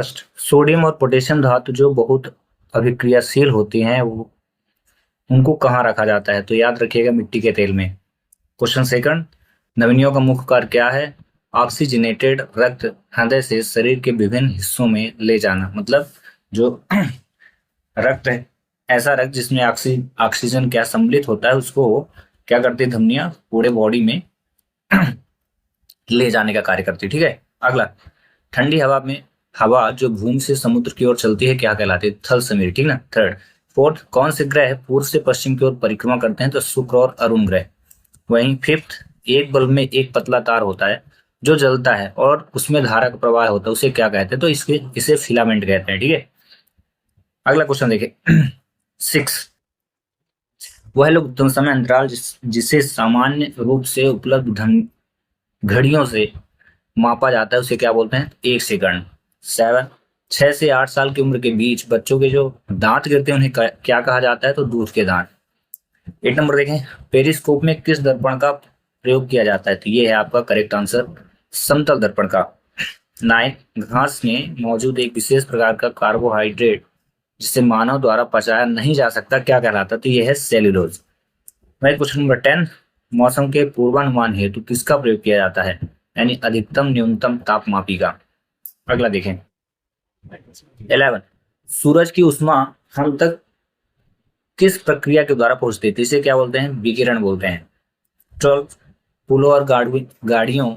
Sodium और potassium धातु जो बहुत अभिक्रियाशील होती हैं वो उनको कहाँ रखा जाता है? तो याद रखिएगा मिट्टी के तेल में। क्वेश्चन सेकंड, नवनियों का मुख्य कार्य क्या है? ऑक्सीजनेटेड रक्त हृदय से शरीर के विभिन्न हिस्सों में ले जाना। मतलब जो रक्त है, ऐसा रक्त जिसमें ऑक्सीजन क्या सम्मिलित होता है, उसको क्या करती है धमनियां पूरे बॉडी में ले जाने का कार्य करती है। ठीक है। अगला, ठंडी हवा में हवा जो भूमि से समुद्र की ओर चलती है क्या कहलाती है? थल समीर। ठीक ना। थर्ड, फोर्थ, कौन से ग्रह पूर्व से पश्चिम की ओर परिक्रमा करते हैं? तो शुक्र और अरुण ग्रह। वहीं फिफ्थ, एक बल्ब में एक पतला तार होता है जो जलता है और उसमें धारा का प्रवाह होता है, उसे क्या कहते हैं? तो इसे फिलामेंट कहते हैं। ठीक है। अगला क्वेश्चन देखिए 6, वह लोग उत्तम समय अंतराल जिसे सामान्य रूप से उपलब्ध घड़ियों से मापा जाता है उसे क्या बोलते हैं? 1 सेकंड। 7, 6 से 8 साल की उम्र के बीच बच्चों के जो दांत गिरते हैं उन्हें क्या कहा जाता है? तो दूध के दांत। 8 नंबर देखें, पेरिस्कोप में किस दर्पण का प्रयोग किया जाता है? तो ये है आपका करेक्ट आंसर, समतल दर्पण का। 9, घास में मौजूद एक विशेष प्रकार का कार्बोहाइड्रेट जिसे मानव द्वारा पचाया नहीं जा सकता क्या कहलाता है? तो यह है सेल्यूलोज। वही क्वेश्चन नंबर 10, मौसम के पूर्वानुमान हेतु किसका प्रयोग किया जाता है? यानी अधिकतम न्यूनतम तापमापी का। अगला देखें 11, सूरज की ऊष्मा हम तक किस प्रक्रिया के द्वारा पहुंचती है? इसे क्या बोलते हैं? विकिरण बोलते हैं। 12, पुलों और गाड़ियों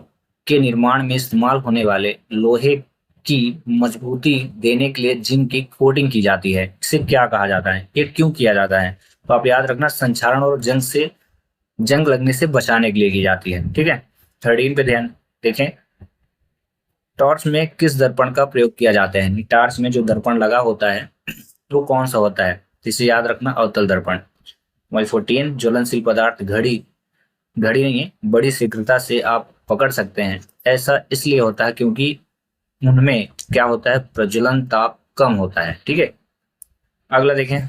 के निर्माण में इस्तेमाल होने वाले लोहे की मजबूती देने के लिए जिंक की कोटिंग की जाती है, इसे क्या कहा जाता है? ये क्यों किया जाता है? तो आप याद रखना, संक्षारण और जंग लगने से बचाने के लिए की जाती है। ठीक है। 13 पे ध्यान देखें, टॉर्च में किस दर्पण का प्रयोग किया जाता है? टॉर्च में जो दर्पण लगा होता है वो कौन सा होता है? इसे याद रखना, अवतल दर्पण। 14, ज्वलनशील पदार्थ घड़ी नहीं है, बड़ी शीघ्रता से आप पकड़ सकते हैं। ऐसा इसलिए होता है क्योंकि उनमें क्या होता है? प्रज्वलन ताप कम होता है। ठीक है। अगला देखें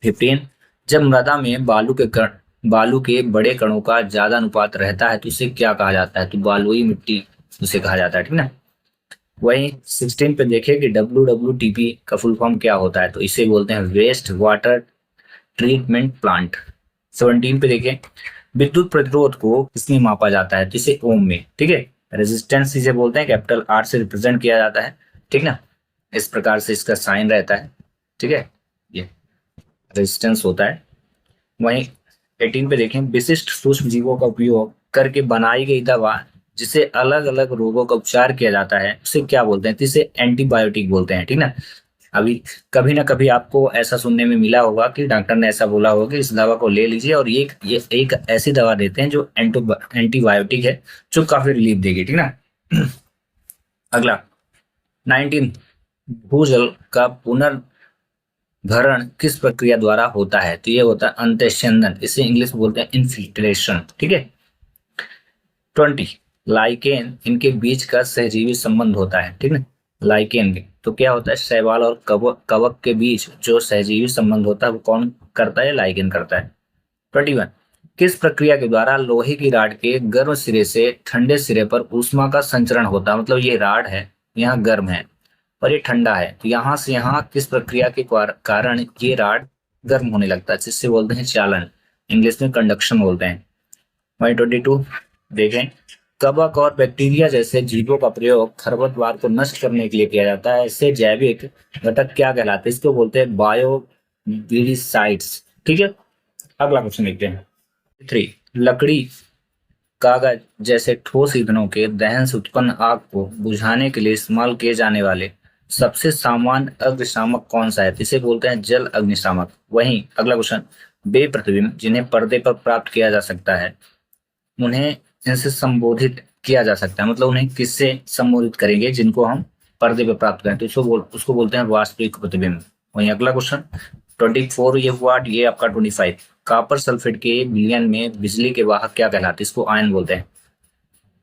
15, जब मृदा में बालू के बड़े कणों का ज्यादा अनुपात रहता है तो इसे क्या कहा जाता है? तो बालुई मिट्टी उसे कहा जाता है। ठीक ना। वहीं 16 पे देखें कि WWTP का फुल फॉर्म क्या होता है? तो इसे बोलते हैं वेस्ट वाटर ट्रीटमेंट प्लांट। 17 पे देखें, विद्युत प्रतिरोध को किसमें मापा जाता है? तो इसे ओम में। ठीक है। रेजिस्टेंस इसे बोलते हैं, कैपिटल R से रिप्रेजेंट किया जाता है। ठीक ना। इस प्रकार से इसका साइन रहता है। ठीक है, ये रेजिस्टेंस होता है। वहीं 18 पे देखें, विशिष्ट सूक्ष्म जीवों का उपयोग करके बनाई गई दवा जिसे अलग अलग रोगों का उपचार किया जाता है उसे क्या बोलते हैं? तो इसे एंटीबायोटिक बोलते हैं। ठीक ना। अभी कभी ना कभी आपको ऐसा सुनने में मिला होगा कि डॉक्टर ने ऐसा बोला होगा कि इस दवा को ले लीजिए, और ये एक ऐसी दवा देते हैं जो एंटीबायोटिक है, जो काफी रिलीफ देगी। ठीक ना। अगला 19, भूजल का पुनर्भरण किस प्रक्रिया द्वारा होता है? तो ये होता है अंतःस्यंदन, इसे इंग्लिश में बोलते हैं इन्फिल्ट्रेशन। ठीक है। 20, लाइकेन इनके बीच का सहजीवी संबंध होता है। ठीक है। लाइकेन के तो क्या होता है? शैवाल और कवक के बीच जो सहजीवी संबंध होता है वो कौन करता है? लाइकेन करता है। 21, किस प्रक्रिया के द्वारा लोहे की राड के गर्म सिरे से ठंडे सिरे पर ऊष्मा का संचरण होता है? मतलब ये राड है, यहाँ गर्म है और ये ठंडा है, तो यहाँ से यहाँ किस प्रक्रिया के कारण ये राड गर्म होने लगता है, जिससे बोलते हैं चालन, इंग्लिश में कंडक्शन बोलते हैं। वही 22 देखें, कवक और बैक्टीरिया जैसे जीवों का प्रयोग खरपतवार को नष्ट करने के लिए किया जाता है। इससे जैविक घटक क्या कहलाते हैं? इसको बोलते हैं बायोविरिसाइड्स। ठीक है। अगला क्वेश्चन देखते हैं 3, लकड़ी कागज जैसे ठोस ईंधनों के दहन से उत्पन्न आग को बुझाने के लिए इस्तेमाल किए जाने वाले सबसे सामान्य अग्निशामक कौन सा है? इसे बोलते हैं जल अग्निशामक। वहीं अगला क्वेश्चन, वे प्रतिबिंब जिन्हें पर्दे पर प्राप्त किया जा सकता है उन्हें इनसे संबोधित किया जा सकता है, मतलब उन्हें किससे संबोधित करेंगे जिनको हम पर्दे पर प्राप्त करें? तो उसको बोलते हैं वास्तविक प्रतिबिंब। वहीं अगला क्वेश्चन 24 ये हुआ, ये आपका 25, कॉपर सल्फेट के विलयन में बिजली के वाहक क्या कहलाते हैं? इसको आयन बोलते हैं।